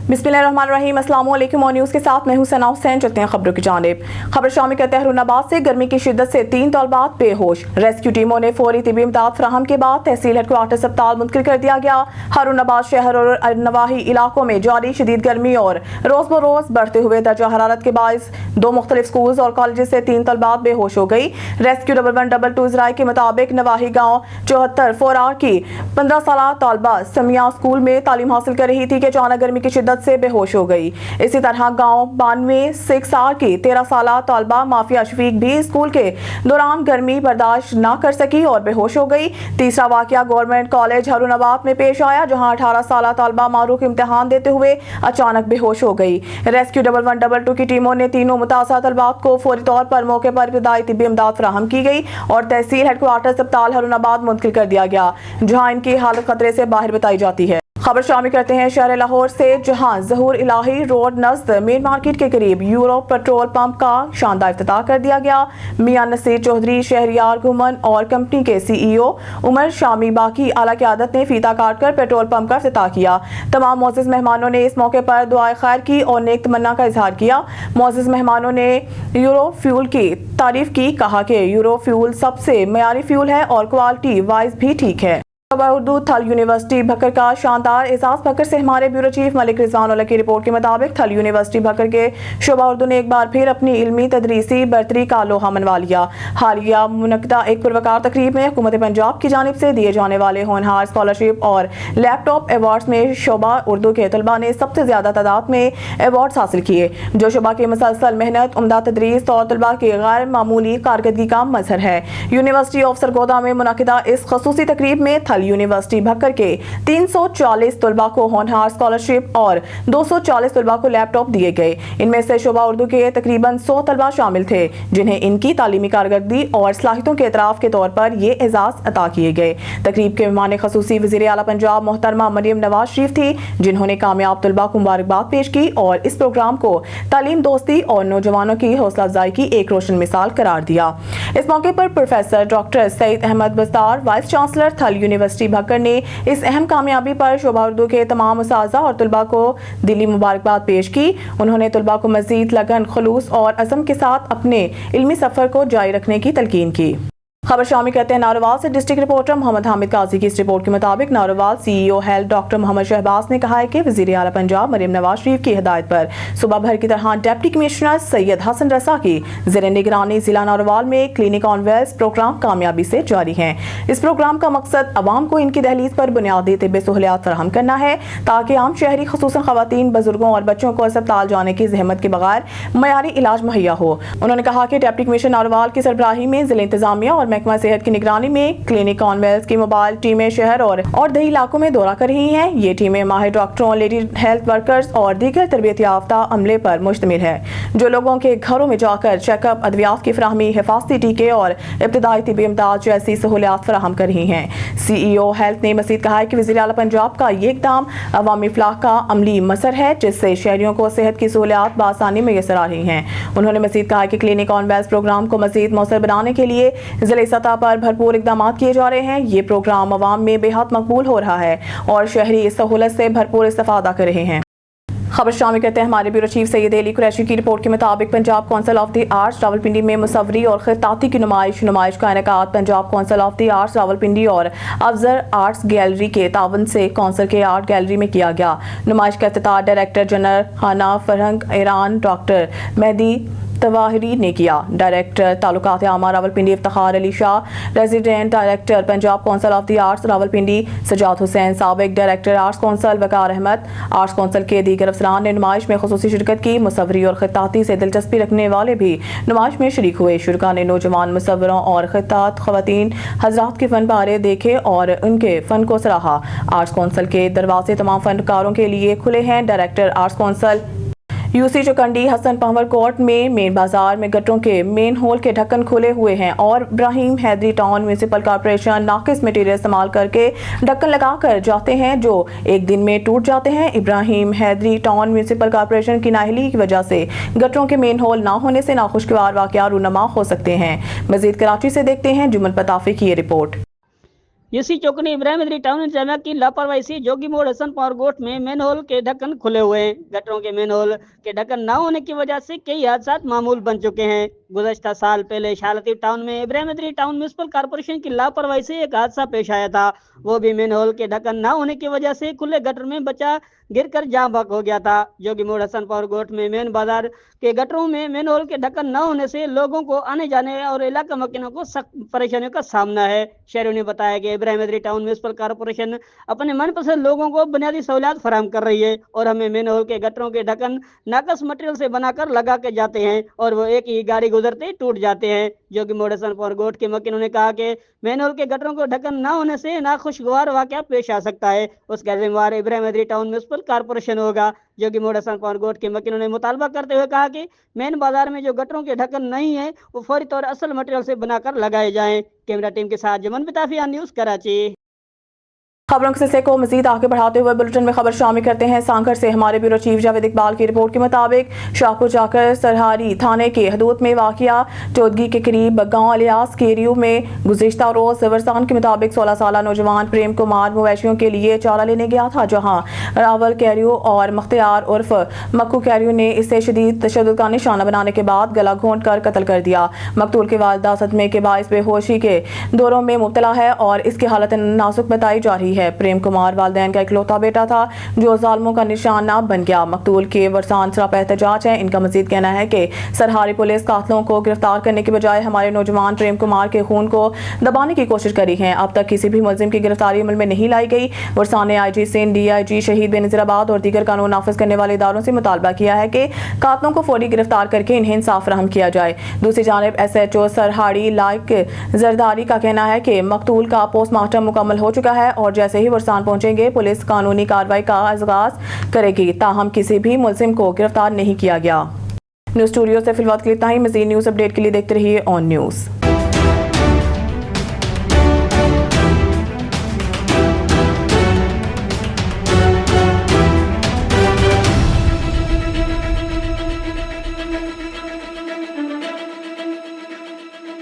बिस्मिल्लाहिर्रहमानिर्रहीम। अस्सलाम वालेकुम। और न्यूज़ के साथ मैं हूं सना हुसैन। चलते हैं खबरों की जानिब। खबर शामिल करते हैं हरुनाबाद से। गर्मी की शिद्दत से 3 तलबात बेहोश। रेस्क्यू टीमों ने फौरी तिबी इमदाद फराहम के बाद तहसील हेडक्वार्टर अस्पताल मुंतकिल कर दिया गया। हरुनाबाद शहर और नवाही इलाकों में जारी शदीद गर्मी और रोज बरोज बढ़ते हुए दर्जा हरारत के बायस 2 मुख्तलिफ स्कूल और कॉलेज से 3 तलबात बेहोश हो गई। रेस्क्यू 1122 इजराई के मुताबिक नवाही गाँव 74 4R की 15 साल तलबा समिया स्कूल में तालीम हासिल कर रही थी कि अचानक गर्मी की शिद्दत से बेहोश हो गई। इसी तरह गांव 92 6R की 13 साल तलबा माफिया शफीक भी स्कूल के दौरान गर्मी बर्दाश्त न कर सकी और बेहोश हो गई। तीसरा वाकया गवर्नमेंट कॉलेज हरुनाबाद में पेश आया, जहां 18 साल तलबा मारूफ इम्तिहान देते हुए अचानक बेहोश हो गई। रेस्क्यू 1122 की टीमों ने तीनों मुतासर तलबात को फौरी तौर पर मौके पर इब्तदाई तिब्बी इमदाद फराहम की गई और तहसील हेडक्वार्टर अस्पताल हरुनाबाद मुंतकिल कर दिया गया, जहां इनकी हालत खतरे से बाहर बताई जाती है। खबर शामिल करते हैं शहर लाहौर से, जहां ज़हूर इलाही रोड नज़द मेन मार्केट के करीब यूरो पेट्रोल पंप का शानदार इफ्तिताह कर दिया गया। मियां नसीर चौधरी, शहरियार घुमन और कंपनी के CEO उमर शामी बाकी आला क़यादत ने फीता काट कर पेट्रोल पंप का इफ्तिताह किया। तमाम मोअज़्ज़िज़ मेहमानों ने इस मौके पर दुआए खैर की और नेक तमन्ना का इजहार किया। मोअज़्ज़िज़ मेहमानों ने यूरो फ्यूल की तारीफ की, कहा कि यूरो फ्यूल सबसे मयारी फ्यूल है और क्वालिटी वाइज भी ठीक है। उर्दू थल यूनिवर्सिटी भक्कर का शानदार एजाज। भक्कर से हमारे ब्यूरो चीफ मलिक रिजवान की रिपोर्ट के मुताबिक थल यूनिवर्सिटी भक्कर के शोबा उर्दू ने एक बार फिर अपनी इल्मी तदरीसी बरतरी का लोहा मनवा लिया। हालिया मुनक्किदा एक पुरवकार तकरीब में हुकूमत पंजाब की जानिब से दिए जाने वाले होनहार स्कॉलरशिप और लैपटॉप अवार्ड्स में शोबा उर्दू के तलबा ने सबसे ज्यादा तादाद में अवार्ड्स हासिल किए, जो शोबा की मुसलसल मेहनत, उम्दा तदरीस और तलबा की गैर मामूली कारकर्दगी का मजहर है। यूनिवर्सिटी ऑफ सरगोदा में मुनक्किदा इस खसूसी तकरीब में थल यूनिवर्सिटी भक्कर के 340 तलबा को होनहार स्कॉलरशिप और 240 तलबा को लैपटॉप दिए गए। इनमें से शोबा उर्दू के तकरीबन 100 तलबा शामिल थे, जिन्हें इनकी तालीमी कारकर्दगी और सलाहियतों के एतराफ के तौर पर ये एजाज अता किए गए। तकरीब के मेहमान खसूसी वज़ीर आला पंजाब मोहतरमा मरियम नवाज शरीफ थी, जिन्होंने कामयाब तलबा को मुबारकबाद पेश की और इस प्रोग्राम को तालीम दोस्ती और नौजवानों की हौसला अफजाई की एक रोशन मिसाल करार दिया। इस मौके पर professor doctor Saeed Ahmed Bastar, vice chancellor Thal university Bhakkar ने इस अहम कामयाबी पर शोबा उर्दू के तमाम उस्ताज़ा और तलबा को दिली मुबारकबाद पेश की। उन्होंने तलबा को मज़ीद लगन, खुलूस और अज़म के साथ अपने इल्मी सफ़र को जारी रखने की तलकीन की। खबर शामिल करते हैं नारोवाल से। डिस्ट्रिक्ट रिपोर्टर मोहम्मद हामिद काजी की इस रिपोर्ट के मुताबिक Narowal CEO health doctor Mohammad Shahbaz ने कहा है कि वज़ीर आला पंजाब मरियम नवाज शरीफ की हिदायत पर सुबह भर की तरह डिप्टी कमिश्नर सैयद हसन रसा की ज़ेर निगरानी जिला नारोवाल में क्लिनिक ऑन वेल्स प्रोग्राम कामयाबी से जारी है। इस प्रोग्राम का मकसद अवाम को इनकी दहलीज पर बुनियादी तिब्बी सहूलियात फराहम करना है, ताकि आम शहरी खुसूसन खवातीन, बुजुर्गों और बच्चों को अस्पताल जाने की जहमत के बगैर मयारी इलाज मुहैया हो। उन्होंने कहा कि डिप्टी कमिश्नर नारोवाल की सरबराही में जिला इंतजामिया और महकमा सेहत की निगरानी में क्लिनिक ऑन वेल्स की मोबाइल टीमें शहर और दही इलाकों में दौरा कर रही हैं। ये टीमें माहिर डॉक्टरों, लेडी हेल्थ वर्कर्स और दीगर तरबियत याफ्ता अमले पर मुश्तमिल है, जो लोगों के घरों में जाकर चेकअप, अद्वियात की फराहमी, हिफाजती टीके और इब्तिदाई तिब्बी इमदाद जैसी सहूलियात फराहम कर रही हैं। CEO हेल्थ ने मजीद कहा है कि वज़ीर आला पंजाब का ये इक़दाम अवामी फलाह का अमली मसर है, जिससे शहरियों को सेहत की सहूलियात बआसानी मैसर आ रही हैं। उन्होंने मजीद कहा कि क्लिनिक ऑन वेल्स प्रोग्राम को मजीद मौसर बनाने के लिए जिले सतह पर भरपूर इक़दाम किए जा रहे हैं। ये प्रोग्राम अवाम में बेहद मकबूल हो रहा है और शहरी इस सहूलत से भरपूर इस्तेफादा कर रहे हैं। खबर शामिल करते हैं हमारे ब्यूरो चीफ सैयद अली कुरैशी की रिपोर्ट के मुताबिक Punjab council of the arts Rawalpindi में मुसव्वरी और खिताती की नुमाइश का इनेकाद Punjab council of the arts Rawalpindi और अफजर आर्ट्स गैलरी के तावन से काउंसिल के आर्ट गैलरी में किया गया। नुमाइश का इफ्तिताह director general Khana Farhang Iran doctor Mehdi Tavahori ने किया। डायरेक्टर तालुकात आमा Rawalpindi Iftikhar Ali Shah, resident director Punjab council of the arts Rawalpindi Sajjad Hussain, साबिक director arts council Waqar Ahmed, arts council के दीगर अफसरान ने नुमाइश में खुसूसी शिरकत की। मुसव्वरी और खिताती से दिलचस्पी रखने वाले भी नुमाइश में शरीक हुए। शुरका ने नौजवान मुसव्वरों और खितात खवातीन हजरात के फन पारे देखे और उनके फन को सराहा। आर्ट्स काउंसिल के दरवाजे तमाम फनकारों के लिए खुले हैं। Director arts council UC Chaukandi Hassan Panwar court में मेन बाजार में गटरों के मेन होल के ढक्कन खुले हुए हैं और Ibrahim Haidri town municipal corporation नाकिस मटेरियल इस्तेमाल करके ढक्कन लगा कर जाते हैं, जो एक दिन में टूट जाते हैं। Ibrahim Haidri town municipal corporation की नाअहली की वजह से गटरों के मेन होल ना होने से नाखुशगवार वाकया रूनमा हो सकते हैं। मजीद कराची से देखते हैं जुमन पताफी की ये रिपोर्ट। इसी चौकनी इब्राहिम मदरी टाउन इंतजामिया की लापरवाही से जोगी मोड़ हसन पावर गोट में मेन होल के ढक्कन खुले हुए हैं। गटरों के मेन होल के ढक्कन न होने की वजह से कई हादसा मामूल बन चुके हैं। गुज़श्ता साल पहले शालती टाउन में इब्राहिम मदरी टाउन म्यूनसिपल कॉर्पोरेशन की लापरवाही से एक हादसा पेश आया था। वो भी मेन होल के ढक्कन न होने की वजह से खुले गटर में बच्चा गिरकर जाँ बक हो गया था। जोगी मोड़ हसन पावर गोट में मेन बाजार के गटरों में मेन होल के ढक्कन न होने से लोगों को आने जाने और इलाका मकीनों को सख्त परेशानियों का सामना है। शहरियों ने बताया कि इब्राहिम मदरी टाउन म्यूनसिपल कॉर्पोरेशन अपने मनपसंद लोगों को बुनियादी सहूलियात फराहम कर रही है और हमें मेन होल के गटरों के ढक्कन नाकस मटेरियल से बनाकर लगा के जाते हैं और वो एक ही गाड़ी गुजरते ही टूट जाते हैं। जोगी मोड़ हसन पावर गोट के मकीनों ने कहा कि मेन होल के गटरों को ढक्कन न होने से नाखुशगवार वाकया पेश आ सकता है। उसका जिम्मेवार इब्राहिम मदरी टाउन म्यूनसिपल कॉर्पोरेशन होगा। जोगी मोड़ हसन पावर गोट के मकीनों ने मुतालबा करते हुए कहा कि मेन बाजार में जो गटरों के ढक्कन नहीं है वो फौरी तौर असल मटेरियल से बनाकर लगाए जाएं। कैमरा टीम के साथ जमन बिताफिया, न्यूज़ कराची। खबरों के सिलसिले को मजीद आगे बढ़ाते हुए बुलेटिन में खबर शामिल करते हैं सांकर से। हमारे ब्यूरो चीफ जावेद इकबाल की रिपोर्ट के मुताबिक शाहपुर जाकर सरहारी थाने के हदूद में वाक़िया चौदगी के करीब गांव अलियास केरियो में गुज़िश्ता रोज़ वरसान के मुताबिक 16 साल नौजवान प्रेम कुमार मवेशियों के लिए चारा लेने गया था, जहां रावल कैरियो और मुख्तियार उर्फ मक्कू कैरियो ने इसे शदीद तशद्दुद का निशाना बनाने के बाद गला घोंट कर कत्ल कर दिया। मकतूल की वालिदा सदमे के बाइस बेहोशी के दौरों में मुब्तला है और इसकी हालत नाजुक बताई जा रही है। प्रेम कुमार वालिदैन का इकलौता बेटा था जो जालिमों का निशाना बन गया। मकतूल के वरसान सरापा एहतजाज है। इनका मजीद कहना है कि सरहारी पुलिस कातलों को गिरफ्तार करने के बजाय हमारे नौजवान प्रेम कुमार के खून को दबाने की कोशिश करी है। अब तक किसी भी मुलजिम की गिरफ्तारी अमल में नहीं लाई गई। वरसान ने IG सिंध, DIG शहीद बेनज़ीराबाद और दीगर कानून नाफिज करने वाले इदारों से मुतालबा किया है कि कातलों को फौरी गिरफ्तार करके इन्हें इंसाफ फराहम किया जाए। दूसरी जानिब SHO सरहाड़ी लाइक जरदारी का कहना है कि मकतूल का पोस्टमार्टम मुकम्मल हो चुका है और जैसे ही वरसान पहुंचेंगे पुलिस कानूनी कार्रवाई का आगाज करेगी। ताहम किसी भी मुलजिम को गिरफ्तार नहीं किया गया। न्यूज़ स्टूडियो से फिलहाल के लिए इतना ही। मज़ीद न्यूज़ अपडेट के लिए देखते रहिए ऑन न्यूज़।